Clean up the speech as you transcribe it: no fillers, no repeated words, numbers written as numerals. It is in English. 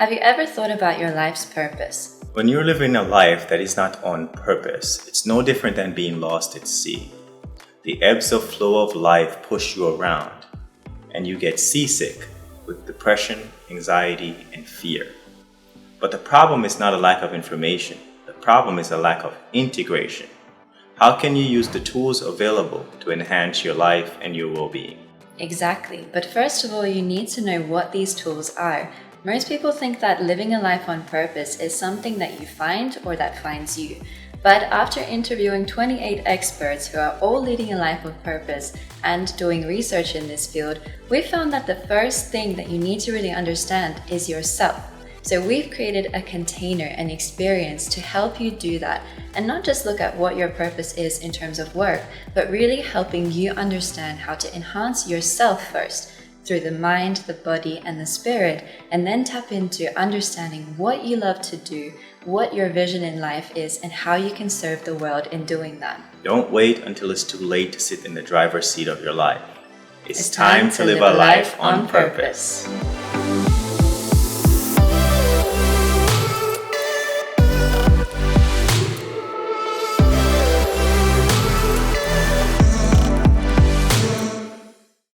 Have you ever thought about your life's purpose? When you're living a life that is not on purpose, it's no different than being lost at sea. The ebbs of flow of life push you around, and you get seasick with depression, anxiety, and fear. But the problem is not a lack of information. The problem is a lack of integration. How can you use the tools available to enhance your life and your well-being? Exactly, but first of all, you need to know what these tools are. Most people think that living a life on purpose is something that you find or that finds you. But after interviewing 28 experts who are all leading a life of purpose and doing research in this field, we found that the first thing that you need to really understand is yourself. So we've created a container, an experience to help you do that, and not just look at what your purpose is in terms of work, but really helping you understand how to enhance yourself first through the mind, the body, and the spirit, and then tap into understanding what you love to do, what your vision in life is, and how you can serve the world in doing that. Don't wait until it's too late to sit in the driver's seat of your life. It's time to live a life on purpose.